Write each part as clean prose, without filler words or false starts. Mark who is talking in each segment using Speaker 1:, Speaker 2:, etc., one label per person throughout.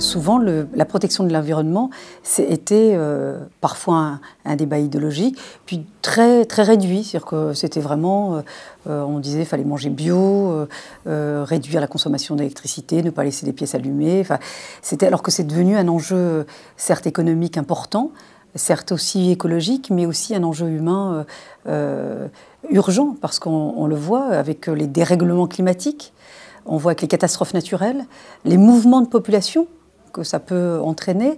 Speaker 1: souvent, la protection de l'environnement était parfois un débat idéologique, puis très, très réduit. C'est-à-dire que c'était vraiment, on disait qu'il fallait manger bio, réduire la consommation d'électricité, ne pas laisser des pièces allumées. Enfin, alors que c'est devenu un enjeu, certes économique important, certes aussi écologique, mais aussi un enjeu humain urgent, parce qu'on le voit avec les dérèglements climatiques, on voit avec les catastrophes naturelles, les mouvements de population que ça peut entraîner,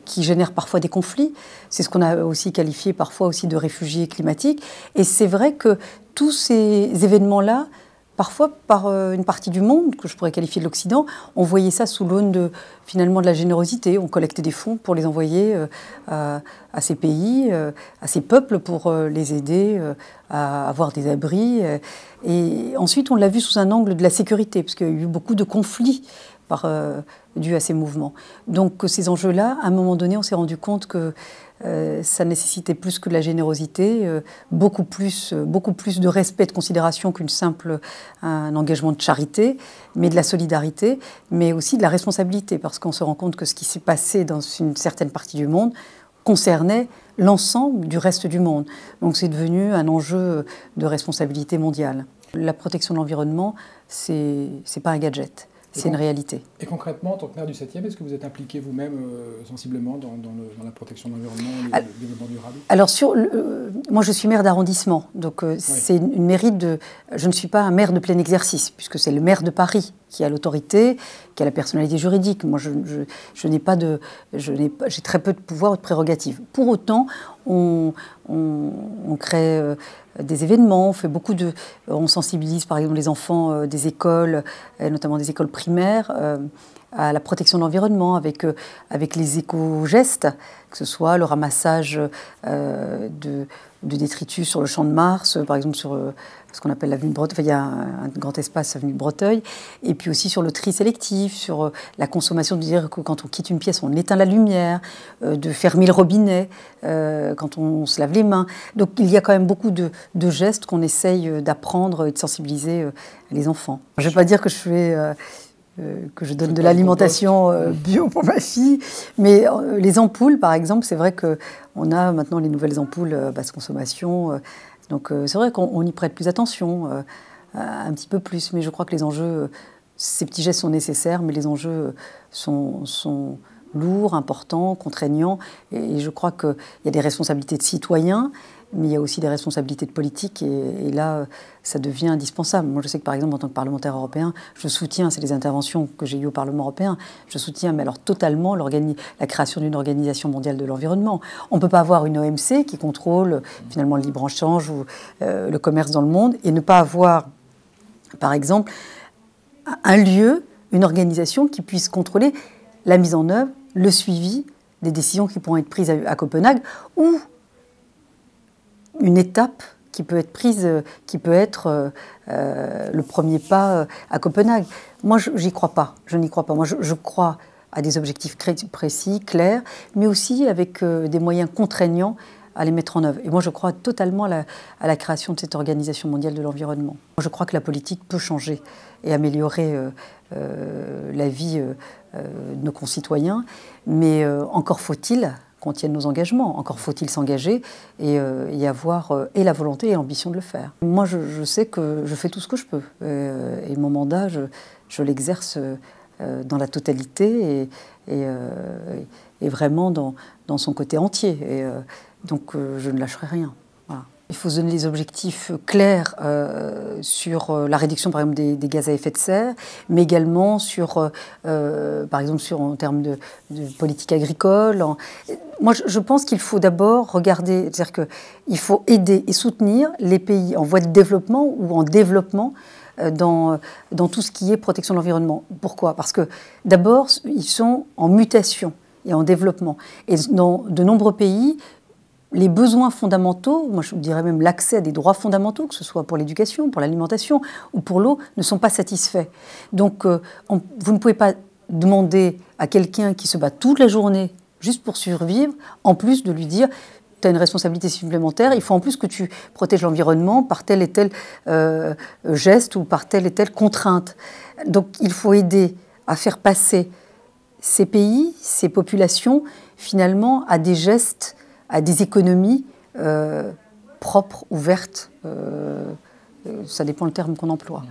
Speaker 1: qui génèrent parfois des conflits. C'est ce qu'on a aussi qualifié parfois aussi de réfugiés climatiques. Et c'est vrai que tous ces événements-là, parfois par une partie du monde, que je pourrais qualifier de l'Occident, on voyait ça sous l'aune finalement de la générosité. On collectait des fonds pour les envoyer à ces pays, à ces peuples, pour les aider à avoir des abris. Et ensuite, on l'a vu sous un angle de la sécurité, parce qu'il y a eu beaucoup de conflits dus à ces mouvements. Donc ces enjeux-là, à un moment donné, on s'est rendu compte que ça nécessitait plus que de la générosité, beaucoup plus de respect, de considération un engagement de charité, mais de la solidarité, mais aussi de la responsabilité, parce qu'on se rend compte que ce qui s'est passé dans une certaine partie du monde concernait l'ensemble du reste du monde. Donc c'est devenu un enjeu de responsabilité mondiale. La protection de l'environnement, c'est pas un gadget. C'est une réalité.
Speaker 2: Et concrètement, en tant que maire du 7e, est-ce que vous êtes impliqué vous-même sensiblement dans la protection de l'environnement et le développement durable? Alors,
Speaker 1: moi, je suis maire d'arrondissement, donc c'est une mairie de... Je ne suis pas un maire de plein exercice, puisque c'est le maire de Paris qui a l'autorité, qui a la personnalité juridique. Moi, j'ai très peu de pouvoir ou de prérogatives. Pour autant, on crée des événements, on sensibilise par exemple les enfants des écoles, notamment des écoles primaires, à la protection de l'environnement avec les éco-gestes, que ce soit le ramassage de détritus sur le champ de Mars, par exemple sur ce qu'on appelle l'avenue de Breteuil. Enfin, il y a un grand espace avenue de Breteuil, et puis aussi sur le tri sélectif, sur la consommation, de dire que quand on quitte une pièce, on éteint la lumière, de fermer le robinet quand on se lave les mains. Donc il y a quand même beaucoup de gestes qu'on essaye d'apprendre et de sensibiliser les enfants. Je ne vais pas dire que je donne de l'alimentation bio pour ma fille, mais les ampoules, par exemple, c'est vrai qu'on a maintenant les nouvelles ampoules basse consommation, donc c'est vrai qu'on y prête plus attention, un petit peu plus, mais je crois que les enjeux, ces petits gestes sont nécessaires, mais les enjeux sont lourds, importants, contraignants, et je crois qu'il y a des responsabilités de citoyens, mais il y a aussi des responsabilités de politique, et là, ça devient indispensable. Moi, je sais que, par exemple, en tant que parlementaire européen, je soutiens, c'est les interventions que j'ai eues au Parlement européen, je soutiens, mais alors totalement, la création d'une organisation mondiale de l'environnement. On ne peut pas avoir une OMC qui contrôle, finalement, le libre-échange ou le commerce dans le monde, et ne pas avoir, par exemple, un lieu, une organisation qui puisse contrôler la mise en œuvre, le suivi des décisions qui pourront être prises à Copenhague, ou une étape qui peut être prise, qui peut être le premier pas à Copenhague. Moi, j'y crois pas. Je n'y crois pas. Moi, je crois à des objectifs précis, clairs, mais aussi avec des moyens contraignants à les mettre en œuvre. Et moi, je crois totalement à la création de cette organisation mondiale de l'environnement. Je crois que la politique peut changer et améliorer la vie de nos concitoyens, mais encore faut-il qu'on tienne nos engagements, encore faut-il s'engager et avoir et la volonté et l'ambition de le faire. Moi, je sais que je fais tout ce que je peux, et mon mandat, je l'exerce dans la totalité et vraiment dans son côté entier. Donc je ne lâcherai rien. Voilà. Il faut se donner des objectifs clairs sur la réduction, par exemple, des gaz à effet de serre, mais également par exemple, en termes de politique agricole. Moi, je pense qu'il faut d'abord regarder, c'est-à-dire qu'il faut aider et soutenir les pays en voie de développement ou en développement dans tout ce qui est protection de l'environnement. Pourquoi? Parce que d'abord, ils sont en mutation et en développement. Et dans de nombreux pays, les besoins fondamentaux, moi je dirais même l'accès à des droits fondamentaux, que ce soit pour l'éducation, pour l'alimentation ou pour l'eau, ne sont pas satisfaits. Donc vous ne pouvez pas demander à quelqu'un qui se bat toute la journée juste pour survivre, en plus de lui dire tu as une responsabilité supplémentaire, il faut en plus que tu protèges l'environnement par tel et tel geste ou par telle et telle contrainte. Donc il faut aider à faire passer ces pays, ces populations, finalement, à des gestes, à des économies propres, ouvertes. Ça dépend le terme qu'on emploie.